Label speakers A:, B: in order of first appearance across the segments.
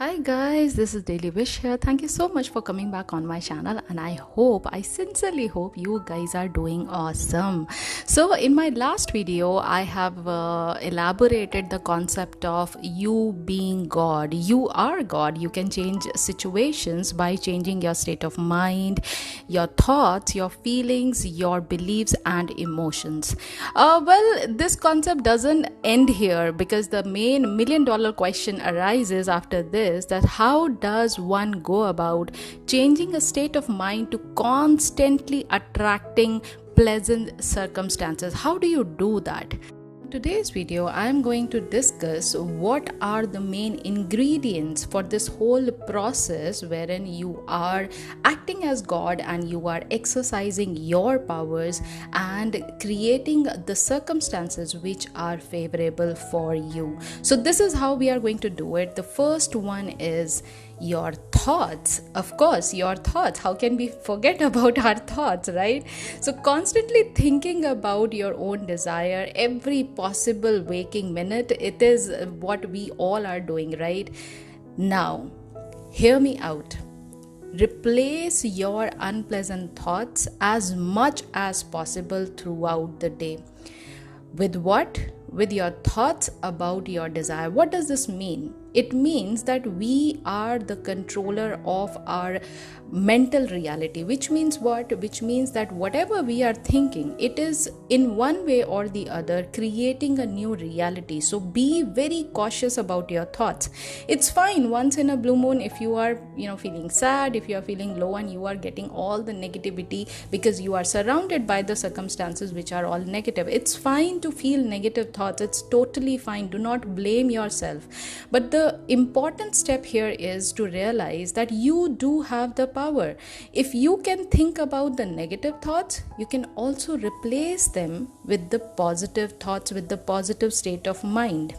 A: Hi guys, this is Daily Wish here. Thank you so much for coming back on my channel, and I sincerely hope you guys are doing awesome. So in my last video, I have elaborated the concept of you being God. You are God. You can change situations by changing your state of mind, your thoughts, your feelings, your beliefs and emotions. Well, this concept doesn't end here, because the main million-dollar question arises after this, that how does one go about changing a state of mind to constantly attracting pleasant circumstances? How do you do that? In today's video, I am going to discuss what are the main ingredients for this whole process wherein you are acting as God and you are exercising your powers and creating the circumstances which are favorable for you. So this is how we are going to do it. The first one is your thoughts. Of course, your thoughts. How can we forget about our thoughts, right? So constantly thinking about your own desire every possible waking minute, it is what we all are doing, right? Now, hear me out. Replace your unpleasant thoughts as much as possible throughout the day. With what? With your thoughts about your desire. What does this mean? It means that we are the controller of our mental reality. Which means what? Which means that whatever we are thinking, it is in one way or the other creating a new reality. So be very cautious about your thoughts. It's fine once in a blue moon if you are feeling sad, if you are feeling low and you are getting all the negativity because you are surrounded by the circumstances which are all negative. It's fine to feel negative thoughts. It's totally fine. Do not blame yourself. But the important step here is to realize that you do have the power. If you can think about the negative thoughts, you can also replace them with the positive thoughts, with the positive state of mind.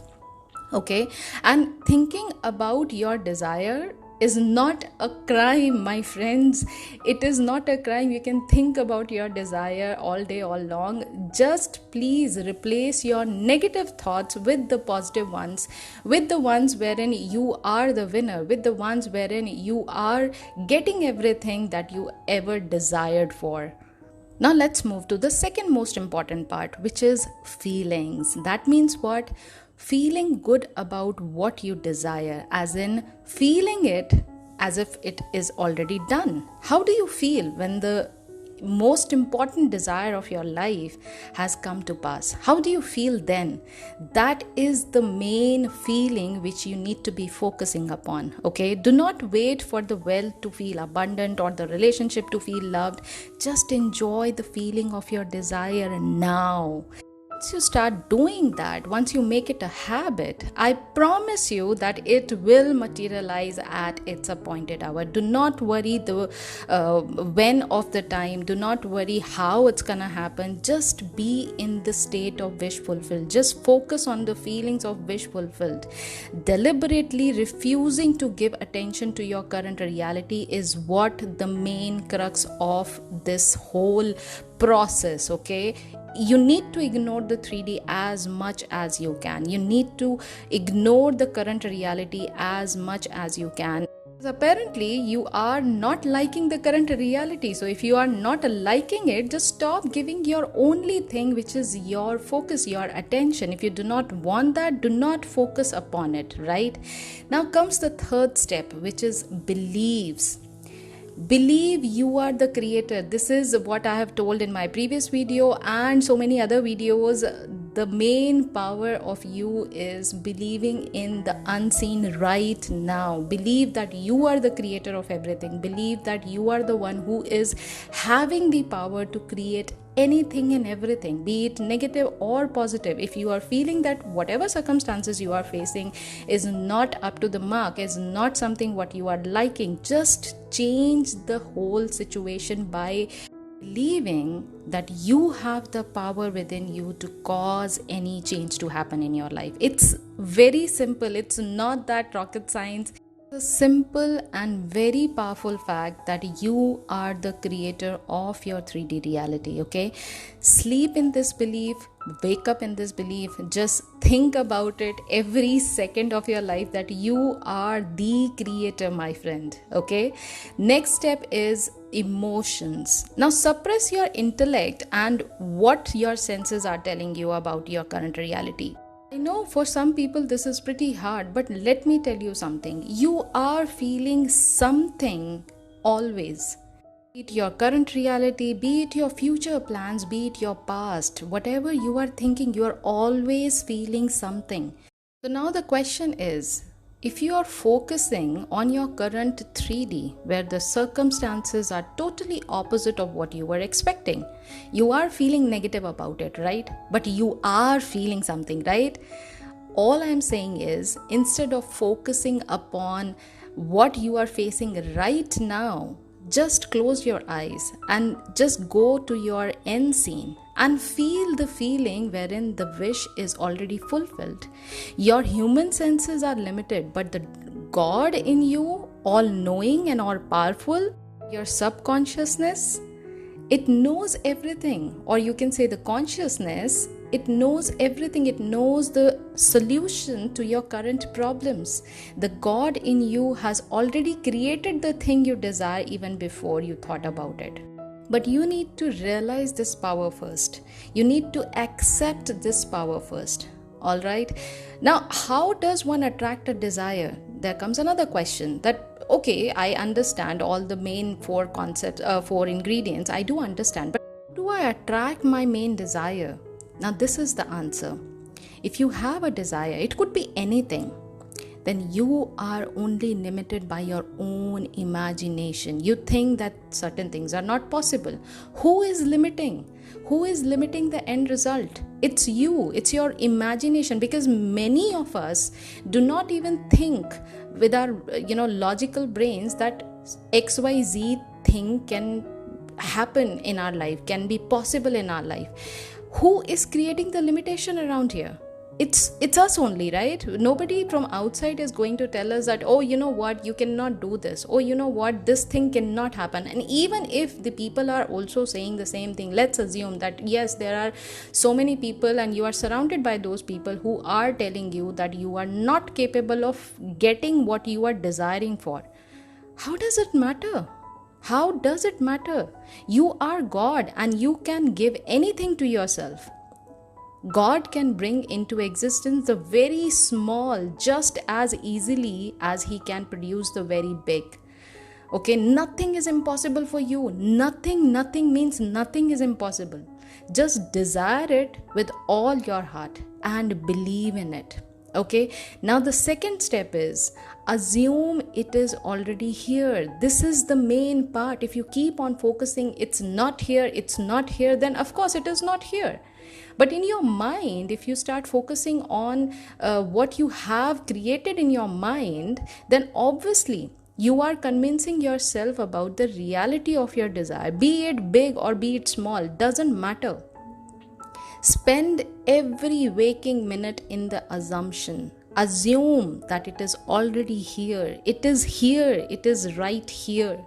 A: Okay, and thinking about your desire is not a crime, my friends. It is not a crime. You can think about your desire all day, all long. Just please replace your negative thoughts with the positive ones, with the ones wherein you are the winner, with the ones wherein you are getting everything that you ever desired for. Now let's move to the second most important part, which is feelings. That means what? Feeling good about what you desire, as in feeling it as if it is already done. How do you feel when the most important desire of your life has come to pass? How do you feel then? That is the main feeling which you need to be focusing upon. Okay, do not wait for the wealth to feel abundant or the relationship to feel loved. Just enjoy the feeling of your desire now. Once you start doing that, once you make it a habit, I promise you that it will materialize at its appointed hour. Do not worry the when of the time. Do not worry how it's gonna happen. Just be in the state of wish fulfilled. Just focus on the feelings of wish fulfilled. Deliberately refusing to give attention to your current reality is what the main crux of this whole process. Okay, you need to ignore the 3D as much as you can. You need to ignore the current reality as much as you can. Apparently you are not liking the current reality. So if you are not liking it, just stop giving your only thing, which is your focus, your attention. If you do not want that, do not focus upon it. Right now comes the third step, which is beliefs. Believe you are the creator. This is what I have told in my previous video and so many other videos. The main power of you is believing in the unseen right now. Believe that you are the creator of everything. Believe that you are the one who is having the power to create anything and everything, be it negative or positive. If you are feeling that whatever circumstances you are facing is not up to the mark, is not something what you are liking, just change the whole situation by believing that you have the power within you to cause any change to happen in your life. It's very simple. It's not that rocket science. The simple and very powerful fact that you are the creator of your 3D reality. Okay, sleep in this belief, Wake up in this belief. Just think about it every second of your life that you are the creator, my friend. Okay. Next step is emotions. Now suppress your intellect and what your senses are telling you about your current reality. I know for some people this is pretty hard, but let me tell you something. You are feeling something always. Be it your current reality, be it your future plans, be it your past, whatever you are thinking, you are always feeling something. So now the question is, if you are focusing on your current 3D, where the circumstances are totally opposite of what you were expecting, you are feeling negative about it, right? But you are feeling something, right? All I'm saying is, instead of focusing upon what you are facing right now, just close your eyes and just go to your end scene and feel the feeling wherein the wish is already fulfilled. Your human senses are limited, but the God in you, all knowing and all powerful, your subconsciousness, it knows everything. Or you can say the consciousness, it knows everything. It knows the solution to your current problems. The God in you has already created the thing you desire even before you thought about it. But you need to realize this power first. You need to accept this power first. All right. Now, how does one attract a desire? There comes another question that, okay, I understand all the main four concepts, four ingredients. I do understand, but how do I attract my main desire? Now, this is the answer. If you have a desire, it could be anything, then you are only limited by your own imagination. You think that certain things are not possible. Who is limiting? Who is limiting the end result? It's you. It's your imagination, because many of us do not even think with our logical brains that XYZ thing can happen in our life, can be possible in our life. Who is creating the limitation around here? It's us only, right? Nobody from outside is going to tell us that, oh, you know what, you cannot do this. Oh, you know what, this thing cannot happen. And even if the people are also saying the same thing, let's assume that yes, there are so many people and you are surrounded by those people who are telling you that you are not capable of getting what you are desiring for. How does it matter? How does it matter? You are God and you can give anything to yourself. God can bring into existence the very small just as easily as He can produce the very big. Okay, nothing is impossible for you. Nothing means nothing is impossible. Just desire it with all your heart and believe in it. Okay, now the second step is assume it is already here. This is the main part. If you keep on focusing, it's not here, then of course it is not here. But in your mind, if you start focusing on what you have created in your mind, then obviously you are convincing yourself about the reality of your desire. Be it big or be it small, doesn't matter. Spend every waking minute in the assumption. Assume that it is already here. It is here. It is right here.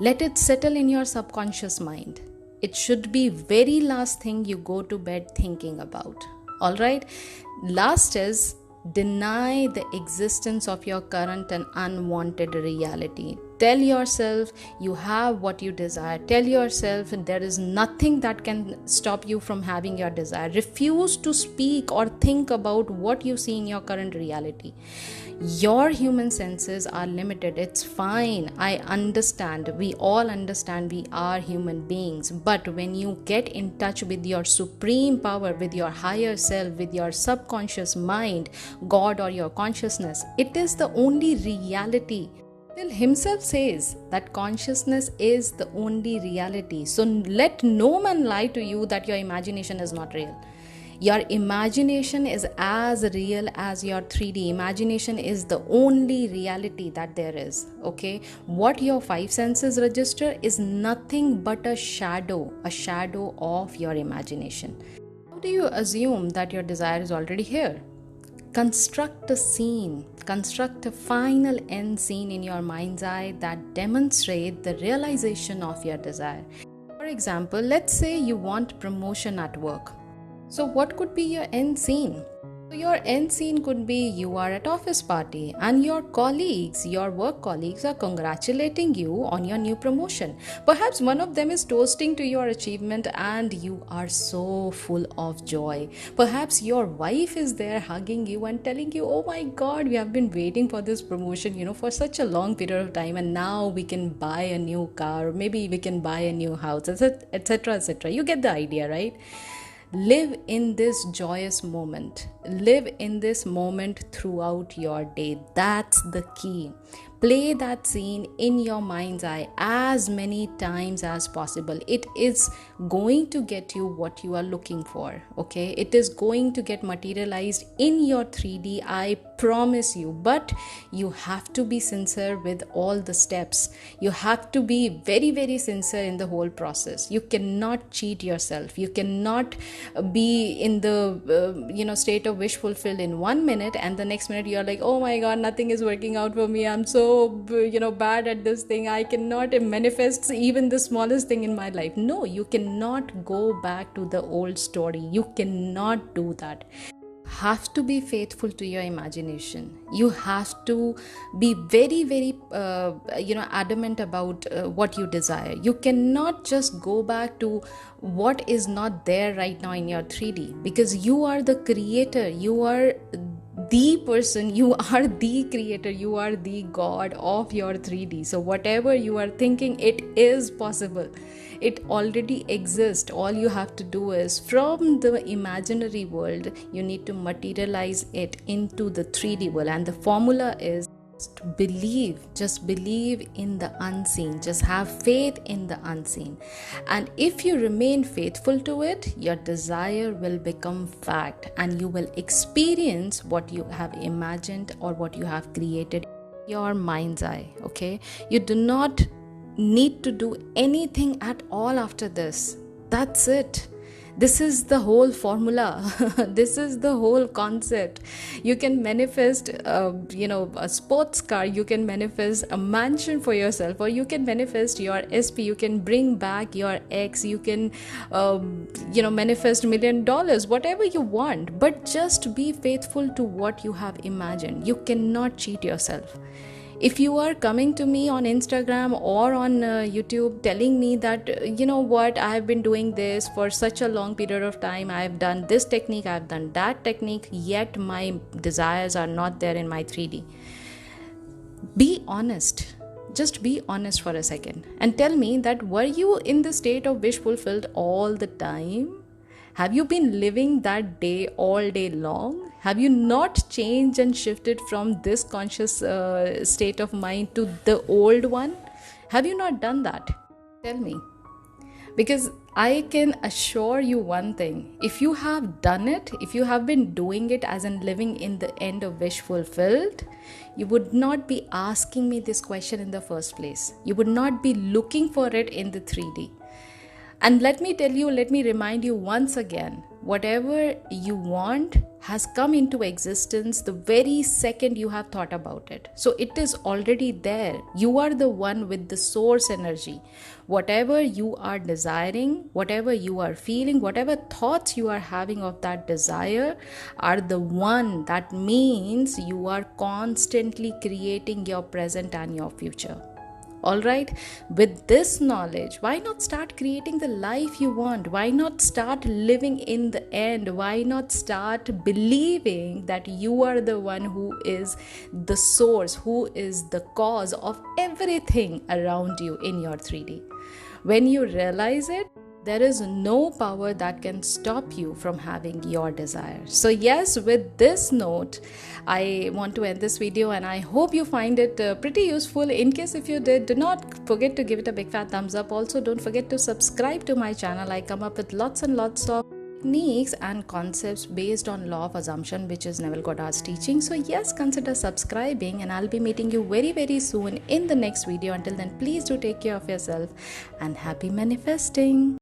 A: Let it settle in your subconscious mind. It should be very last thing you go to bed thinking about. All right. Last is deny the existence of your current and unwanted reality. Tell yourself you have what you desire. Tell yourself there is nothing that can stop you from having your desire. Refuse to speak or think about what you see in your current reality. Your human senses are limited. It's fine. I understand. We all understand we are human beings. But when you get in touch with your supreme power, with your higher self, with your subconscious mind, God or your consciousness, it is the only reality. Till Himself says that consciousness is the only reality. So let no man lie to you that your imagination is not real. Your imagination is as real as your 3D. Imagination is the only reality that there is. Okay? What your five senses register is nothing but a shadow of your imagination. How do you assume that your desire is already here? Construct a scene, construct a final end scene in your mind's eye that demonstrates the realization of your desire. For example, let's say you want promotion at work. So what could be your end scene? So your end scene could be you are at office party and your colleagues, your work colleagues are congratulating you on your new promotion. Perhaps one of them is toasting to your achievement and you are so full of joy. Perhaps your wife is there hugging you and telling you, oh my god, we have been waiting for this promotion, for such a long period of time, and now we can buy a new car, or maybe we can buy a new house, etc., etc. You get the idea, right? Live in this joyous moment. Live in this moment throughout your day. That's the key. Play that scene in your mind's eye as many times as possible. It is going to get you what you are looking for, okay? It is going to get materialized in your 3D, I promise you. But you have to be sincere with all the steps. You have to be very, very sincere in the whole process. You cannot cheat yourself. You cannot be in the state of wish fulfilled in 1 minute, and the next minute you're like, oh my god, nothing is working out for me, I'm so bad at this thing, I cannot manifest even the smallest thing in my life. No, you cannot go back to the old story. You cannot do that. Have to be faithful to your imagination. You have to be very, very adamant about what you desire. You cannot just go back to what is not there right now in your 3D, because you are the creator. You are the person, you are the creator, you are the god of your 3D. So whatever you are thinking, it is possible. It already exists. All you have to do is, from the imaginary world, you need to materialize it into the 3D world. And the formula is just believe in the unseen. Just have faith in the unseen. And if you remain faithful to it, your desire will become fact, and you will experience what you have imagined or what you have created in your mind's eye. Okay, you do not need to do anything at all after this. That's it. This is the whole formula. This is the whole concept. You can manifest a sports car, you can manifest a mansion for yourself, or you can manifest your SP, you can bring back your ex, you can manifest $1 million, whatever you want. But just be faithful to what you have imagined. You cannot cheat yourself. If you are coming to me on Instagram or on YouTube telling me that, I have been doing this for such a long period of time, I have done this technique, I have done that technique, yet my desires are not there in my 3D. Be honest. Just be honest for a second and tell me that, were you in the state of wish fulfilled all the time? Have you been living that day all day long? Have you not changed and shifted from this conscious state of mind to the old one? Have you not done that? Tell me. Because I can assure you one thing. If you have done it, if you have been doing it as in living in the end of wish fulfilled, you would not be asking me this question in the first place. You would not be looking for it in the 3D. And let me remind you once again, whatever you want has come into existence the very second you have thought about it. So it is already there. You are the one with the source energy. Whatever you are desiring, whatever you are feeling, whatever thoughts you are having of that desire are the one. That means you are constantly creating your present and your future. Alright, with this knowledge, why not start creating the life you want? Why not start living in the end? Why not start believing that you are the one who is the source, who is the cause of everything around you in your 3D? When you realize it, there is no power that can stop you from having your desire. So yes, with this note, I want to end this video, and I hope you find it pretty useful. In case if you did, do not forget to give it a big fat thumbs up. Also, don't forget to subscribe to my channel. I come up with lots and lots of techniques and concepts based on law of assumption, which is Neville Goddard's teaching. So yes, consider subscribing, and I'll be meeting you very, very soon in the next video. Until then, please do take care of yourself and happy manifesting.